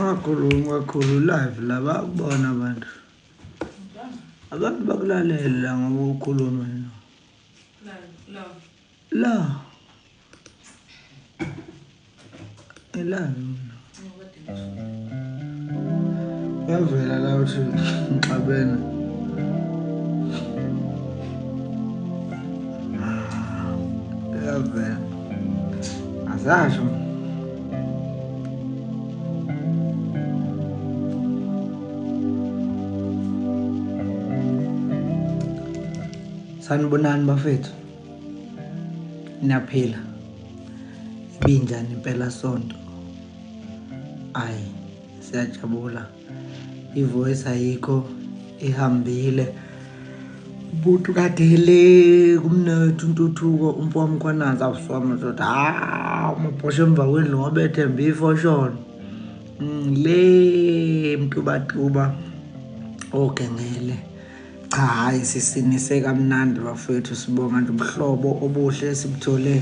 Ungakhulumi kakhulu live la bakubona abantu. Abantu bakulalela ngoba ukhuluma la. Elani. Yavela la uthi ngixabene. Yavela. Azasho. Sanibonani bafethu. Niyaphila. Ibinjani impela sonto. Ay, siyajabula. Ivoice ayikho ihambile. Umuntu kadele kumnethu untuthuko umfowami khwanaza awuswama zothi umabhoshe emva kwendlu ngobethe mbifoshona. Le mtubatuba ogengele. Cha hayi sisinise kamnandi bafethu sibonga nje umhlobo obuhle sibuthole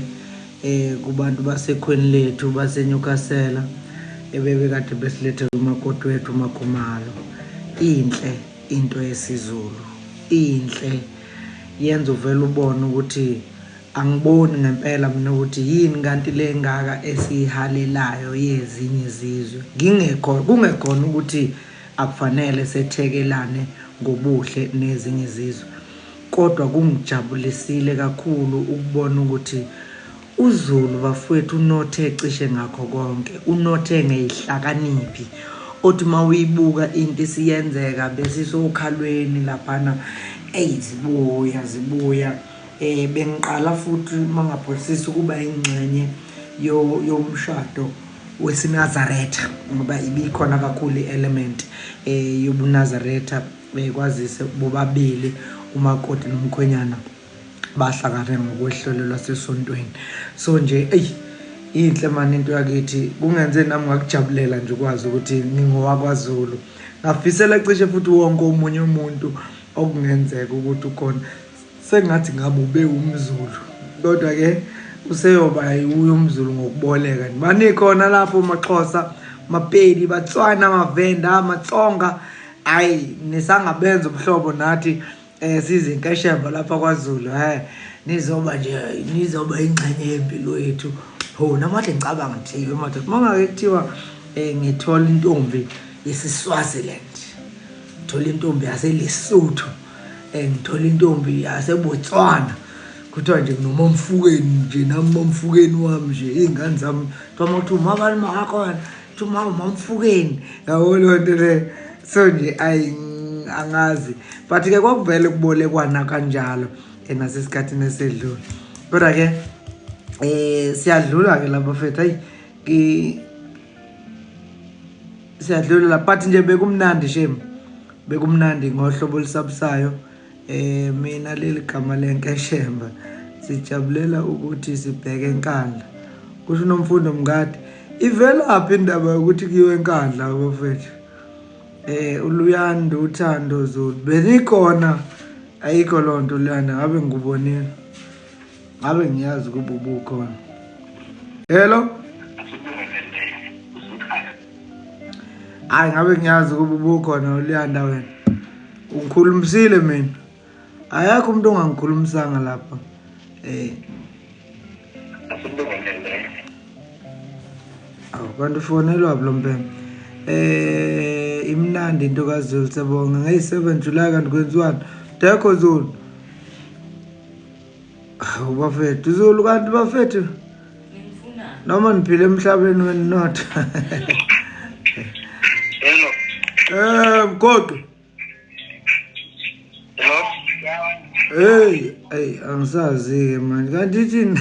kubantu basekhweni lethu baseNyukasela ebebe kade besilethela umakoti wethu uMakhumalo. Inhle into yesiZulu. Inhle yenza uvela ubone ukuthi angiboni ngempela mina ukuthi yini kanti le ngaka esihalelayo yezinye izizwe. Kungekhona ukuthi akufanele sethekelane ngobuhle nezinye izizwe. Kodwa kungijabulisile kakhulu ukubona ukuthi uZulu bafowethu unothe cishe ngakho konke. Unothe ngeyihlakaniphi. Othi mawuyibuka into isiyenzeka besisokhalweni laphana zibuya bengiqala futhi mangapholisisa kuba ingxenye yomshado wesiNazaretha ngoba ibikhona kakhulu element yobuNazaretha bekwazise bobabili umakoti nomkhwenyana bahlangana ngokwehlelo lwasesontweni. So nje inhle manje into yakithi kungenze nami ngakujabulela nje ukwazi ukuthi ngingowakwaZulu. Ngafisela cishe futhi wonke umunye umuntu okungenzeka ukuthi ukhona sengathi ngabe ube umZulu kodwa ke useyoba uyo umZulu ngokuboleka. Banikhona lapho amaXhosa, Mapedi, Batswana, Mavenda, amaTsonga ayi nisangabenza ubuhlobo nathi sizinkeshemba lapha kwaZulu. Nizoba ingxenye yempilo yethu. Namathe ngicabanga nje manje mangake kuthiwa ngithola intombi yesiSwaziland, ngithola intombi yaseLesotho, ngithola intombi yaseBotswana, kuthiwa nje noma Mfukeni nje nami Mfukeni wami nje izingane zami thoma ukuthi mabani makhona thuma Mfukeni yabo lo nto le. So nje angazi but ke kwakuvele kubolekwana kanjalo nasesikhathini esedlule. Kodwa ke siyadlula ke lapha mfethu siyadlula la but nje bekumnandi shem, bekumnandi ngohlobo lisabusayo. Mina leli gama lenkeshemba sijabulela ukuthi sibheke enkandla. Kusho uNomfundo Mngadi ivelaphi indaba yokuthi kuyiwe enkandla bafethu. Uluyanda uthando Zulu benikhona ayikho lonto Luyanda ngabe ngikubonile ngabe ngiyazi kuba ubukhona. Hello ngabe ngiyazi kuba ubukhona uLuyanda wena ungikhulumisile mina ayakho umuntu ongangikhulumisanga lapha. Kanti ufonelwa lo mpembe. Imnandi into kaZulu siyabonga ngeyi7 July kanti kwenziwani dekho Zulu. Bafethu Zulu kanti bafethu ngifuna noma niphile emhlabeni wenotho. Hello mgoqo. Angisazi ke manje kanti thina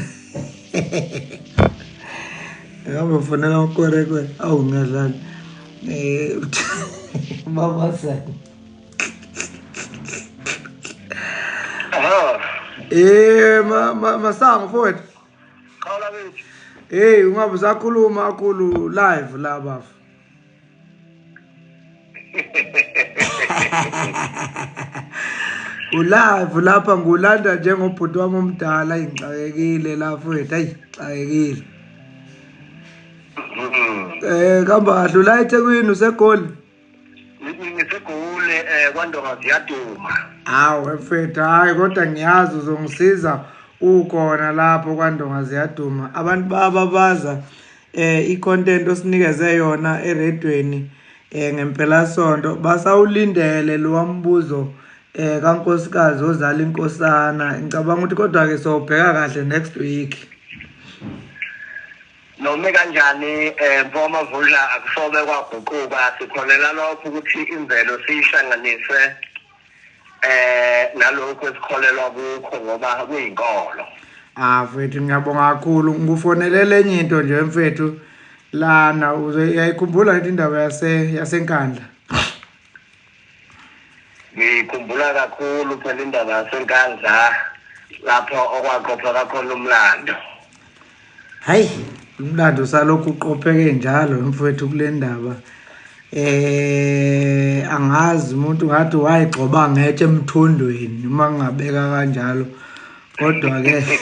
ngaba fonela ukhorekwe ngiyadlala mama sana masango mfowethu qala bethu ungabe usakhuluma kakhulu live la bafu. Ulive lapha ngulanda njengobhuti wami omdala ngixakekile la mfowethu xakekile. Kambahle la eThekwini useGoli. Ngisegoli kwaNdonga ziyaduma. Hawu mfethu, hayi kodwa ngiyazi uzongisiza ukhona lapho kwaNdonga ziyaduma. Abantu bababaza i-content osinikeze yona eredweni ngempela sonto basawulindele lo wambuzo kaNkosikazi ozala inkosana. Ngicabanga ukuthi kodwa ke sobheka kahle next week. Noma kanjani Mpoma Vudla akusobe kwaguquka sikholela lokho ukuthi imvelo siyihlanganise nalokho esikholelwa kukho ngoba kuyinkolo. Mfethu ngiyabonga kakhulu. Ngufonelele enye into nje mfethu lana uyayikhumbula indaba yaseNkandla. Ngikhumbula kakhulu phela indaba yaseNkandla lapho okwaqopha kakhona umlando. Hayi umlando salokhu uqopheke njalo mfethu kule ndaba. Angazi umuntu ngathi wayigcoba ngetshe emthondweni uma ngingabeka kanjalo. Kodwa ke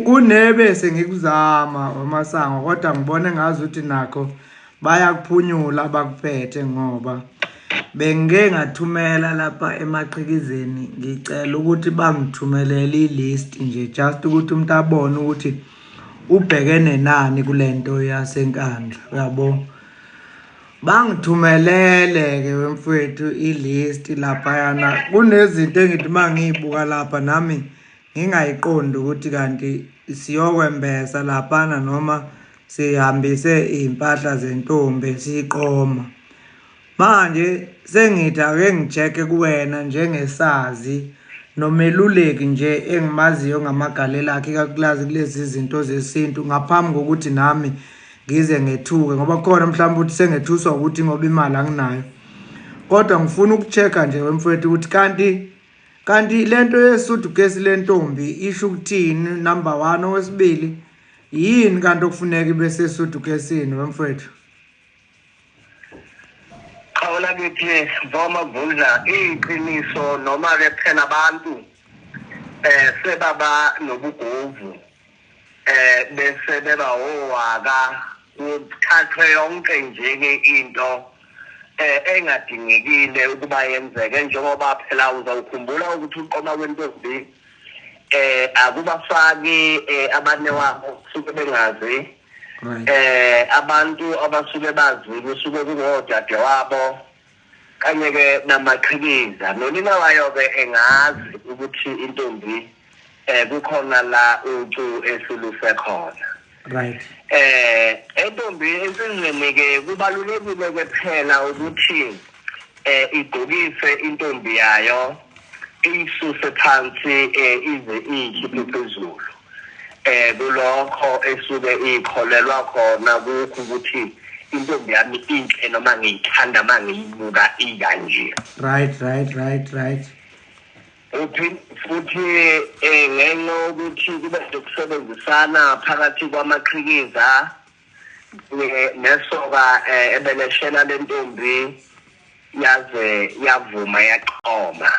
kunebe sengikuzama amasango kodwa ngibone ngazi ukuthi nakho bayakuphunyula abakuphethe ngoba bengeke ngathumela lapha emaqhikizeni ngicela ukuthi bangithumelele ilist nje just ukuthi umuntu abone ukuthi ubhekene nani kulento yaseNkandla uyabo. Bangithumelele ke wemfethu ilist lapha yana kunezinto engithi mangiyibuka lapha nami ngingayiqondi ukuthi kanti siyokwembesa lapha noma sihambise impahla zentombi siqoma. Manje sengithi ake ngicheke kuwena njengesazi nomeluleki nje engimaziyo ngamagalela akhe kakulazi kulezi zinto zesintu ngaphambi kokuthi nami ngize ngethuke ngoba khona mhlawumbe ukuthi sengethuswa ukuthi ngoba imali anginayo. Kodwa ngifuna ukuchecka nje wemfethu ukuthi kanti lento yesuthu gesi lentombi isho ukuthini number 1 owesibili yini kanti okufuneka ibe sesuthu gesini wemfethu. Khawula kithi Mpoma Vudla iqiniso noma ke phela abantu sebaba nobugovu bese beba owaka uthathwe yonke nje ke into engadingekile ukuba yenzeke njengoba phela uzawukhumbula ukuthi uqoma kwentombi akubafaki abane wabo suke bengazi abantu abasuke bazile usuke kungodade wabo kanye ke namaqhikiza nonina wayo ke engazi ukuthi intombi kukhona la ucu esuluse khona. Right. Intombi insizweni ke kubalulekile ke phela ukuthi igqokise intombi yayo isuse phansi ize ikhiphe phezulu. Kulokho esuke ikholelwa khona kukho ukuthi intombi yami inhle noma ngiyithanda mangiyibuka ikanje. Right. Futhi ngenxa ukuthi kube ukusebenzisana phakathi kwamaqhikiza nesoka ebeleshela lentombi yaze yavuma yaqoma.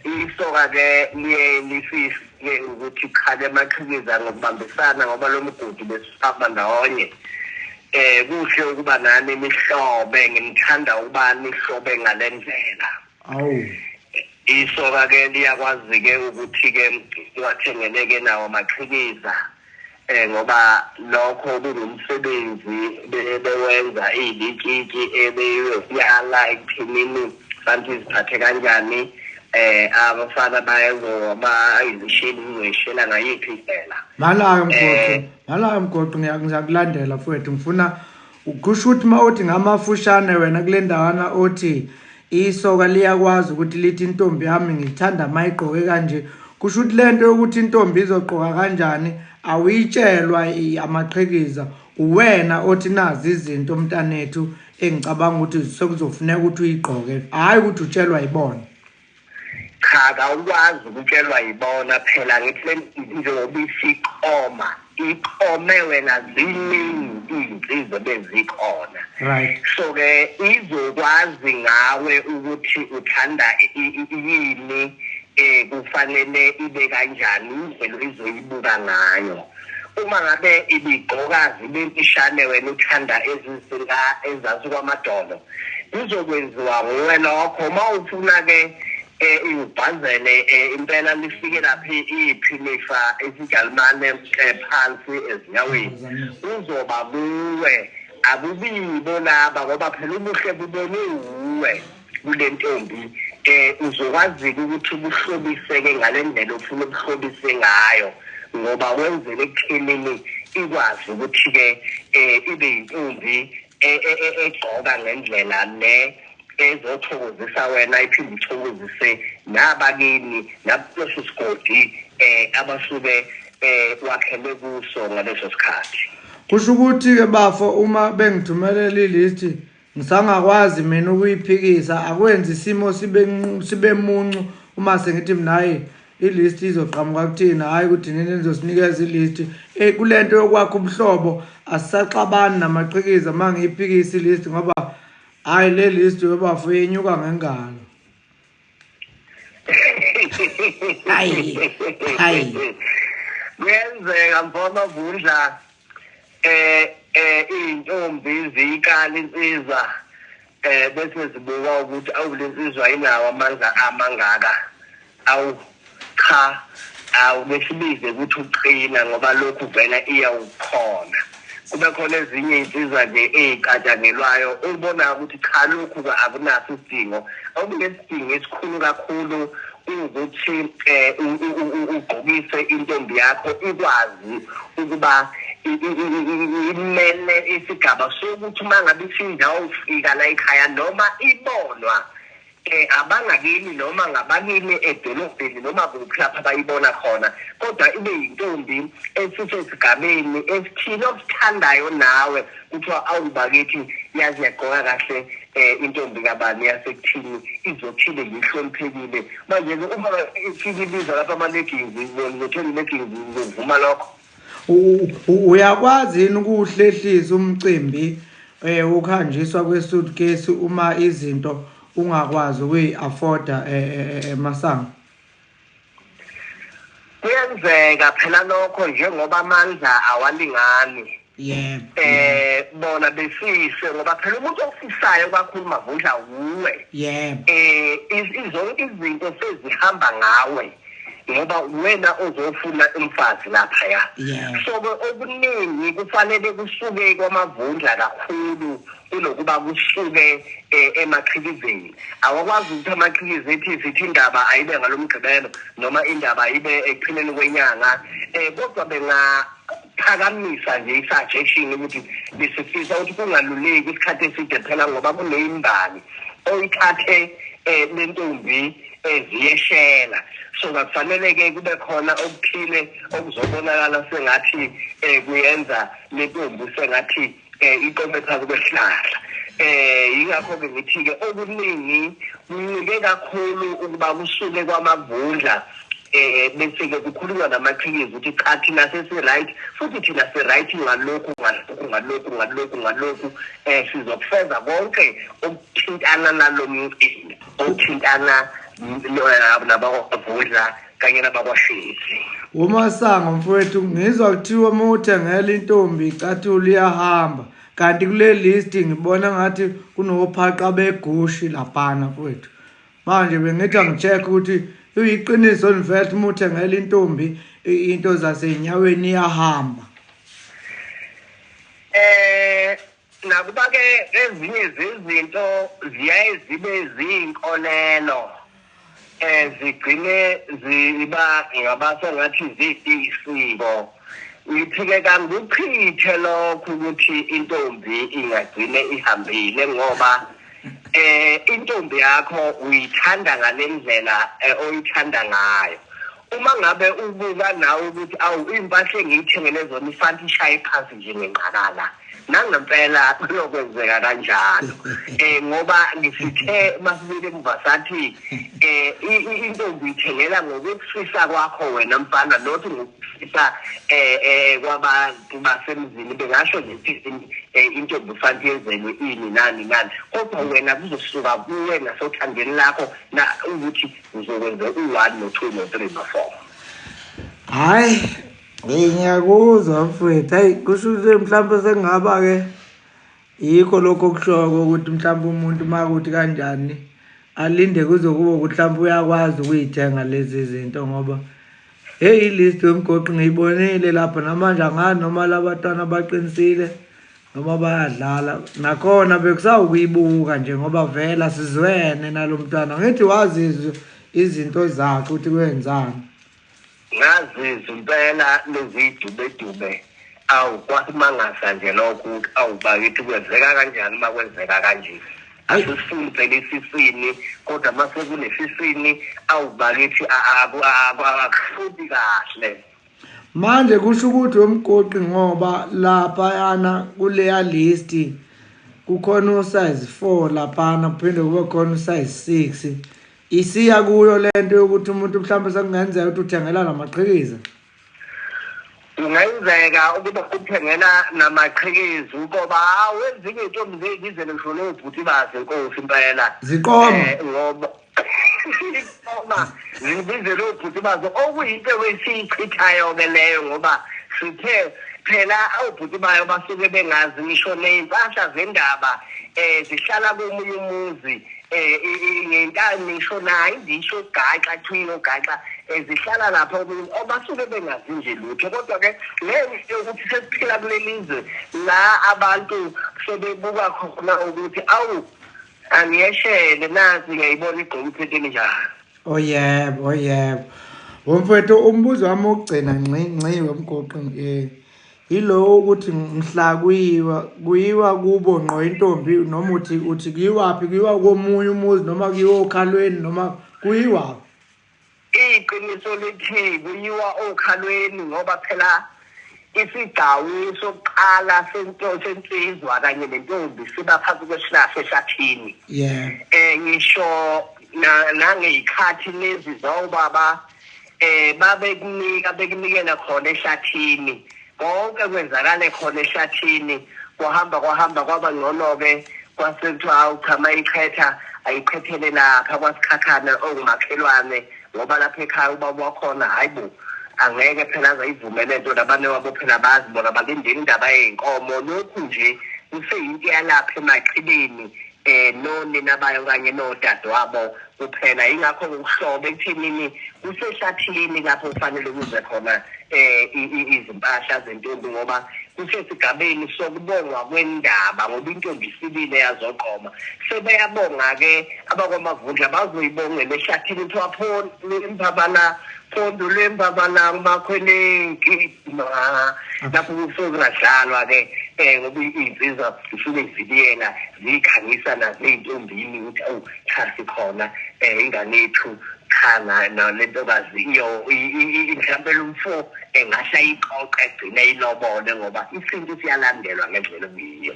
Isoka ke liye lifise ukuthi khale amaqhikiza ngokubambisana ngoba lo mgodi besihamba ndawonye. Kuhle ukuba nani nihlobe ngimthanda ukuba nihlobe ngalendlela. Awu. Isoka ke liyakwazi ke ukuthi ke wathengeleke nawo amaqhikiza ngoba lokho kungumsebenzi bewenza izikiki ebeyala ekuthinini kanti iziphathe kanjani abafana bayezo bayizishini ngishela ngayiphi indlela. Malayo mgoqo ngiyakulandela mfowethu ngifuna ukusho ukuthi mawuthi ngamafushane wena kule ndawana othi isoka liyakwazi ukuthi lithi intombi yami ngithanda mayigqoke kanje kusho ukuthi lento yokuthi intombi izogqoka kanjani awuyitshelwa amaqhikiza uwena othi nazi izinto mntanethu engicabanga ukuthi sekuzofuneka ukuthi uyigqoke hayi ukuthi utshelwa yibona. Cha awukwazi ukutshelwa yibona phela ngithi njengoba isiqoma iqome wena ziningi izinsizwa bezikhona. Right. So ke izokwazi ngawe ukuthi uthanda yini kufanele ibe kanjani indlela izoyibuka ngayo uma ngabe ibigqokazi bempishane wena uthanda ezansi kwamadolo kuzokwenziwa nguwe lokho mawufuna ke ubhazele impela lifike laphi iphilifa esigalimane phansi ezinyaweni uzoba buwe akubibo laba ngoba phela ubuhle bubone uwe kule ntombi uzokwazi ukuthi ubuhlobiseke ngalendlela ofuna ubuhlobise ngayo ngoba wenzele ekuthenini ikwazi ukuthi ke ibe intombi egqoka ngendlela le ezothokozisa wena iphinde ithokozise nabakini nakuleso sigodi abasuke wakhele kuso ngaleso sikhathi. Kusho ukuthi ke bafo uma bengithumelela ilist ngisangakwazi mina ukuyiphikisa akwenzi isimo sibe muncu uma sengithi mina hayi ilist izoqhamuka kuthina hayi ukuthi nini nizosinikeza ilist kulento yokwakha ubuhlobo asisaxabani namaqhikiza mangiyiphikisa ilist ngoba hayi le list yobafo yenyuka ngengalo. Hayi kuyenzeka mfana Vundla intombi zikala insizwa bese zibuka ukuthi awulensizwa inawo amandla amangaka awu cha awubesibize ukuthi uqina ngoba lokhu vela iyawukhona kube khona ezinye insizwa nje ezicatshangelwayo ubona ukuthi cha lokhu akunaso isidingo awunesidingo esikhulu kakhulu ukuthi ugqokise intombi yakho ikwazi ukuba imele isigaba sokuthi mangabe isindawo ufika la ekhaya noma ibonwa abangakini noma ngabakini edolobheni noma kuphi lapha abayibona khona kodwa ibe intombi esisesigabeni esithile osithandayo nawe kuthiwa awubakithi yazi yagqoka kahle intombi kabani yasekuthini izothile ngihloniphekile manje uma ifika ibiza lapha ama-leggings ngizothola i-leggings ngizovuma lokho. Uyakwazi yini ukuwuhlehlisa umcimbi ukhanjiswa kwe-suitcase uma izinto ungakwazi ukuyi-afforda Masango? Kuyenzeka phela lokho njengoba amandla awalingani. Yebo. Bona befise ngoba phela umuntu ofisayo kakhulu Mavundla uwe. Yebo. Zonke izinto sezihamba ngawe ngoba wena ozofuna umfazi lapha ya. So okuningi kufanele kusuke kwaMavundla kakhulu kunokuba kusuke emaqhikizeni. Awakwazi ukuthi amaqhikizi ethi sithi indaba ayibe ngalomgqibelo noma indaba ibe ekupheleni kwenyanga kodwa phakamisa nje i-suggestion ukuthi bisifisa ukuthi kungaluleki isikhathi eside phela ngoba kuneyimbali oyithathe lentombi eziyeshela so kufanele-ke kube khona okuthile okuzobonakala sengathi kuyenza lentombi sengathi iqome phansi kwesihlahla yingakho-ke ngithi-ke okuningi kuncike kakhulu ukuba kusuke kwaMavundla bese-ke kukhulunywa namaqhikizi ukuthi cha thina sesi-right futhi thina si-right ngalokhu sizokufeza konke okuthintana nalo mcimbi okuthintana nabakwavundla kanye nabakwashezi. uMasango mfowethu ngizwa kuthiwa uma uthengela intombi icathulo iyahamba kanti kule list ngibona ngathi kunophaqa begushi laphana mfowethu manje bengithi angi-check ukuthi iyiqiniso nivele uma uthengela intombi into zasey'nyaweni iyahamba. Nakuba-ke ezinye zezinto ziyaye zibe ziyinkolelo zigcine ziba ngabasengathi ziyisiko ngithi-ke kanguchithe lokho ukuthi intombi ingagcine ihambile ngoba intombi yakho uyithanda ngale ndlela oyithanda ngayo. Uma ngabe ubuka nawe ukuthi awu impahla engiyithengele zona ifanele ishaye phansi nje ngenqakala nangempela kuyokwenzeka kanjalo ngoba ngisithe masibile emuva sathi intombi ithengela ngokufisa kwakho wena mfana nothi ngokufisa kwabantu basemzini bengasho nje intombi fanele yenzelwe ini nani kodwa wena kuzosuka kuwe nasothandeni lakho na ukuthi uzokwenza u-1 no-2 no-3 no-4. Hayi Ngiyakuzwa mfowethu. Hayi kusho ukuthi mhlawumbe sengaba ke yikho lokho okushoko ukuthi mhlawumbe umuntu makuthi kanjani alinde kuze kube ukuthi mhlawumbe uyakwazi ukuyithenga lezi zinto ngoba hey ilist yomgoqo ngiyibonile lapha namanje angani noma labatwana baqinisile noma bayadlala nakhona bekusawukuyibuka nje ngoba vela sizwene nalomntwana ngithi wazi izinto zakhe ukuthi kwenzani. Ngazizwa impela lezi dube awukwasimangasa nje lokho ukuthi awubakithi kwenzeka kanjani makwenzeka kanje. Asifuni phela isisini kodwa mase kunesisini awubakithi akufuthi kahle. Manje kusho ukuthi wemgoqi ngoba lapha yana kuleya list kukhona size 4 lapha kuphinde kube khona size 6 isiya kuyo lento yokuthi umuntu mhlawumbe sekungenzeka ukuthi uthengela namaqhikiza. Kungenzeka ukuba uthengela namaqhikiza ngoba wenza intombi zezizwe ngisholo ubhuti baze inkosi impela Ziqoma ngoba uma ngibize lo bhuti bazo okuyinto wesichithayo ke leyo ngoba sithe phela awubhuti bayo basuke bengazi ngisho neimpahla zendaba zihlala komunye umuzi ngentani ngisho nayo indisho gaxa thwino gaxa zihlala lapha obasuke bengazi nje lutho kodwa ke ngenxa yokuthi sesiphila kulelizwe la abantu sebebuka khona ukuthi awu angiyeshele nazi ngiyayibona igqoka iphetheni njani. Oh yebo womfowethu umbuzo wami ogcina ngci wemgoqi yilo ukuthi mhla kuyiwa kubo ngqo intombi noma uthi kuyiwaphi kuyiwa komunye umuzi noma kuyiwa okhalweni noma kuyiwa iqiniso lithi kuyiwa okhalweni ngoba phela isigcawu sokuqala sensizwa kanye nentombi siba phansi kwesihlahla eshathini. Ngisho nangeyikhathi lezi zobaba bekunikela khona eshathini konke kwenzakala khona eshathini kwahamba kwaba ngcono ke kwasekuthiwa uchama iqhetha ayiqhethele lapha kwasikhakhana ongumakhelwane ngoba lapha ekhaya ubaba wakhona hayibo angeke phela azayivumela into labane wabo phela bazi bona balindele indaba yeinkomo lokhu nje kuseyinto yalapha emaqhibeni nonina bayo kanye nodadewabo kuphela ingakho ukuhlobo ekuthinini kuseshathini lapho kufanele kuze khona izimpahla zentombi ngoba kusesigabeni sokubongwa kwendaba ngoba intombi isibile yazoqoma sebeyabonga ke abakwamavundla bazoyibongela eshathini kuthiwa impabala Pondo lembabala makhwenenki lapho kusokungadlalwa ke ngoba insizwa isuke iviliyela zikhangisa nazintombini ukuthi awu cha sikhona ingane yethu khanga nalentokazi iyo mhlawumbe lumfo engahla iqoqe egcine ilobole ngoba isinto siyalandelwa ngendlela okuyiyo.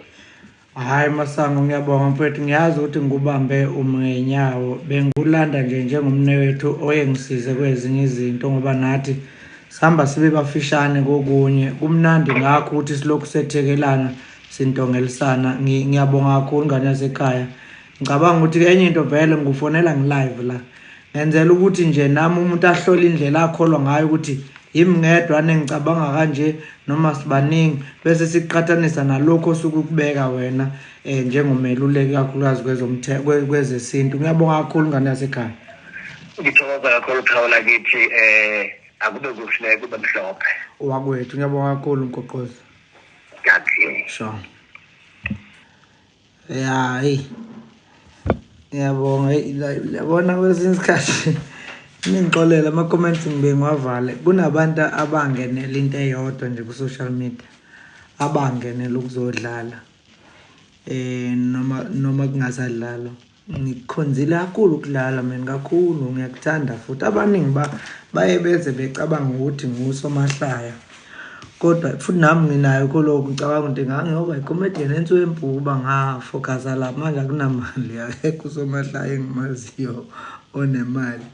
Hayi Masango ngiyabonga mfethu ngiyazi ukuthi ngikubambe umngenyawo bengulanda nje njengomnewethu oyengisize kwezinye izinto ngoba nathi sihamba sibe bafishane kokunye kumnandi ngakho ukuthi silokhu sethekelana sintongelisana. Ngiyabonga kakhulu ngane yasekhaya ngicabanga ukuthi enye into vele ngufonela ngi-live la ngenzela ukuthi nje nami umuntu ahlola indlela akholwa ngayo ukuthi yimngedwa nengicabanga kanje noma sibaningi bese siqhathanisa nalokho osukubeka wena njengomeluleki kakhulukazi kwezesintu. Ngiyabonga kakhulu ngane yasekhaya. Ngithokoza kakhulu Thawula kithi akube kuhle kube mhlophe wakwethu. Ngiyabonga kakhulu Mgoqozi. Ngiyabonga. Sure. Hayi ngiyabonga yabona kwesinye isikhathi ningixolela ama-comments ngibe ngiwavale kunabantu abangenela into eyodwa nje ku-social media abangenela ukuzodlala noma kungasadlalwa. Ngikhonzile kakhulu ukudlala mina kakhulu ngiyakuthanda futhi abaningi baye beze becabanga ukuthi ngusomahlaya kodwa futhi nami nginayo koloko ngicabanga ukuthi ngangiyoba i-comedian ensuwempuba ngafocusa lapha manje akunamali akekho usomahlaya engimaziyo onemali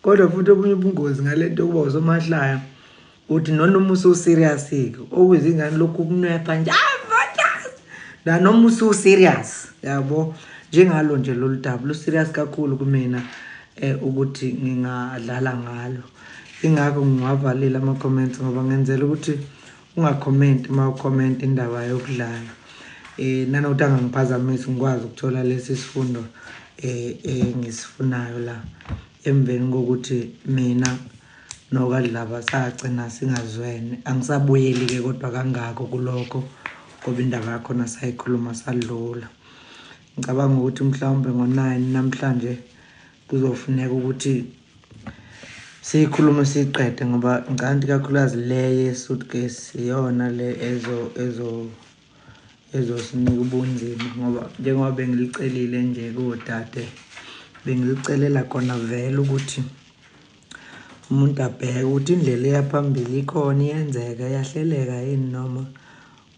kodwa futhi obunye ubungozi ngalento yokuba usomahlaya uthi noma usu-serious okuyizingane lokhu kunwepha nje noma usu-serious yabo njengalo nje lolu daba lu-serious kakhulu kumina ukuthi ngingadlala ngalo. ingakho ngiwavalile ama-comments ngoba ngenzela ukuthi ungakhomenti uma ukhomenta indaba yokudlala. Nanokuthi angangiphazamisi ngikwazi ukuthola lesi sifundo engisifunayo la emveni kokuthi mina nokaDlaba sagcina singazwene. Angisabuyeli-ke kodwa kangako kulokho ngoba indaba yakhona sayikhuluma sadlula. Ngicabanga ukuthi mhlawumbe ngo-9 namhlanje kuzofuneka ukuthi siyikhulume siyiqede ngoba ngicanti kakhulukazi le ye-suitcase iyona le ezosinika ubunzima ngoba njengoba bengilicelile nje kodade bengilicelela kona vele ukuthi umuntu abheke ukuthi indlela eyaphambili ikhona iyenzeka iyahleleka yini noma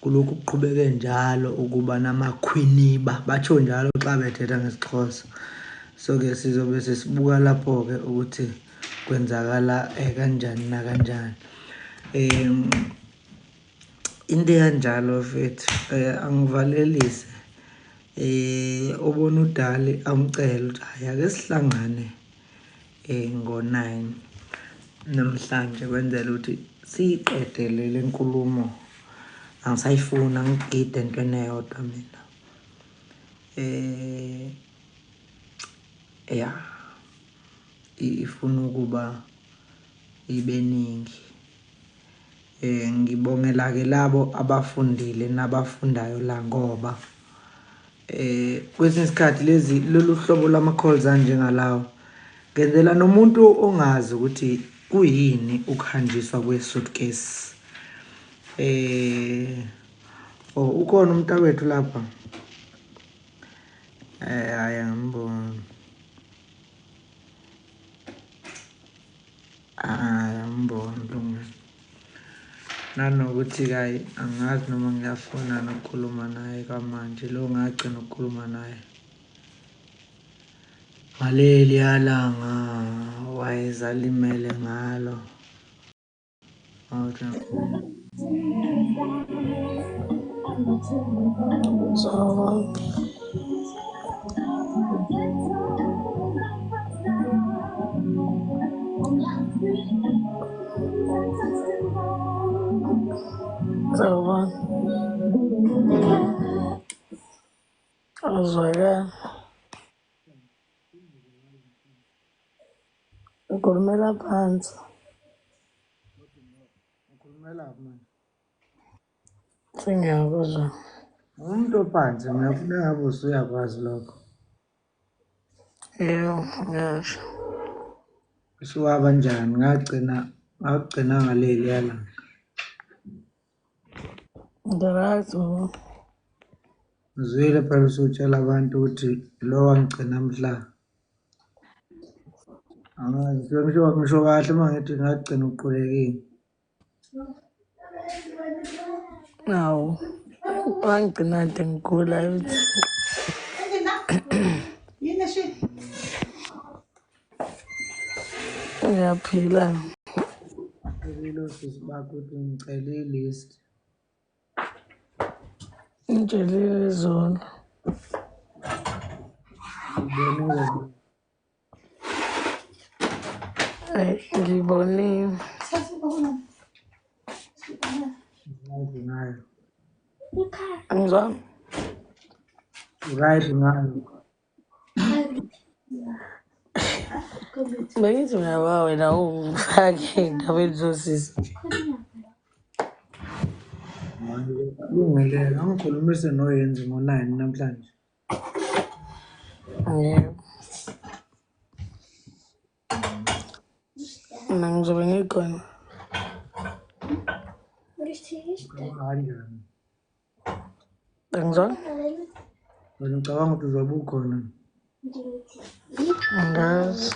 kulokhu kuqhubeke njalo ukuba namakhwiniba batsho njalo xa bethetha ngesiXhosa. So-ke sizobe sesibuka lapho-ke ukuthi kwenzakala kanjani nakanjani. Into ekanjalo mfethu angivalelise obona udali amcela ukuthi hayi ake sihlangane ngo-9 namhlanje kwenzela ukuthi siyiqedele le nkulumo. Angisayifuni angigide entweni eyodwa mina. Ya ifuna ukuba ibeningi. Ngibongela-ke labo abafundile nabafundayo la ngoba kwesinye isikhathi lolu hlobo lama-calls anjengalawo ngenzela nomuntu ongazi ukuthi kuyini ukuhanjiswa kwe-suitcase. Ukhona umntakwethu lapha hhayi angamboni. Angamboni Lungile. Nanokuthi kayi angazi noma ngiyafuna nokukhuluma naye kamanje lo ngagcina ukukhuluma naye ngaleli langa wayezalimele ngalo. Azwakala ukhulumela phansi. Ukhulumela manje? Sengiyakuzwa. Umuntu ophansi ngiyafuna ngabe usuyakwazi lokho. Yebo, ngiyasho. Usuwaba njani? Ngagcina ngaleli langa. Right. Ngizwile phela usutshela abantu ukuthi lo wangigcina mhla. Ngisho kahle uma ngithi ngagcina uqulekile. Awu, wangigcina kade ngigula ukuthi ngiyaphila. Ngicela usisi bakho ukuthi ngicele i-list. Ngitshelile zona. Ngibonile. Angizwanga. Right ngayo. Bengithi uyaba wena ungifake endaweni zosisi. Lungile, angikhulumise noyenzi ngo-9 namhlanje. Yebo. Mina ngizobe ngikhona. Angizwanga? Wena ngicabanga ukuthi uzobe ukhona. Angazi.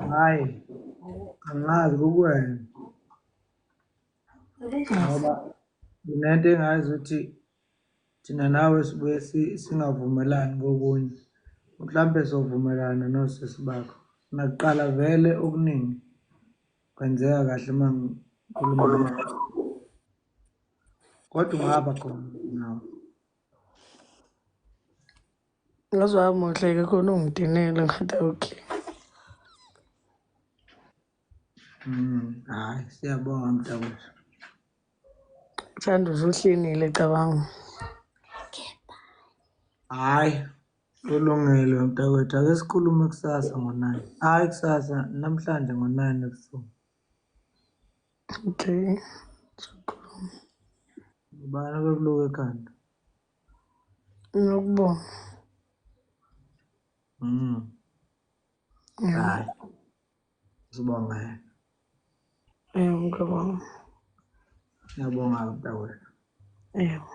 Hayi, angazi kukwena. Ngoba kunento engazi ukuthi thina nawe sibuye singavumelani kokunye. Mhlambe sovumelana nosisi bakho. Nakuqala vele okuningi kwenzeka kahle uma ngikhuluma. Kodwa ungaba khona nawe. Ngazwa amuhle-ke khona ungidinele ngathi okay. Hayi, siyabonga mntakwethu. Thanda usuhlinile cabanga. Hayi, kulungile mntakwethu. Ake sikhulume kusasa ngo-9. Hayi kusasa, namhlanje ngo-9 ebusuku. Okay. Ubani obekuluka ekhanda? Ngiyakubonga. Hayi, sibonga yena. Ngiyabonga. Ngiyabonga mntakwethu. Yebo.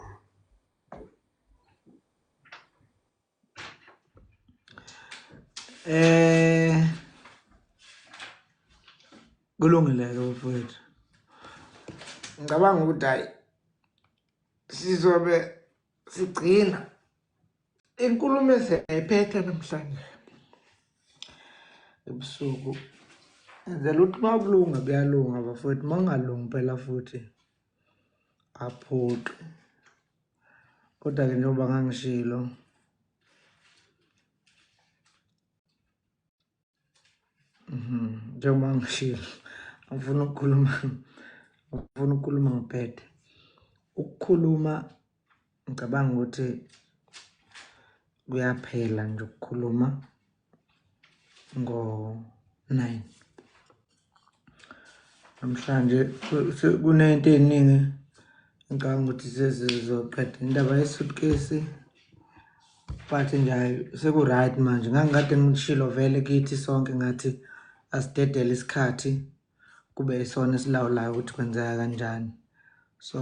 Kulungile-ke bafowethu. Ngicabanga ukuthi hayi sizobe sigcina inkulumo esiyayiphethe namhlanje ebusuku. Enzela ukuthi uma kulunga kuyalunga bafowethu, uma kungalungi phela futhi aphuqe. Kodwa-ke njengoba ngangishilo, njengoba ngishilo, angifuni ukukhuluma ngiphethe. Ukukhuluma ngicabanga ukuthi kuyaphela nje ukukhuluma ngo-9. Namhlanje kunento ey'ningi ngicabanga ukuthi sezizoqeda indaba ye-suitcase, but nje hhayi seku-right manje. Ngangikade ngishilo vele kithi sonke ngathi asidedele isikhathi kube yisona esilawulayo ukuthi kwenzeka kanjani. So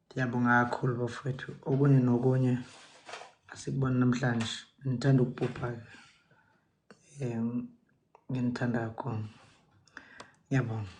ngiyabonga kakhulu bafowethu. Okunye nokunye asikubona namhlanje. Ngithanda ukupupha-ke. Nginithanda kakhulu. Ngiyabonga.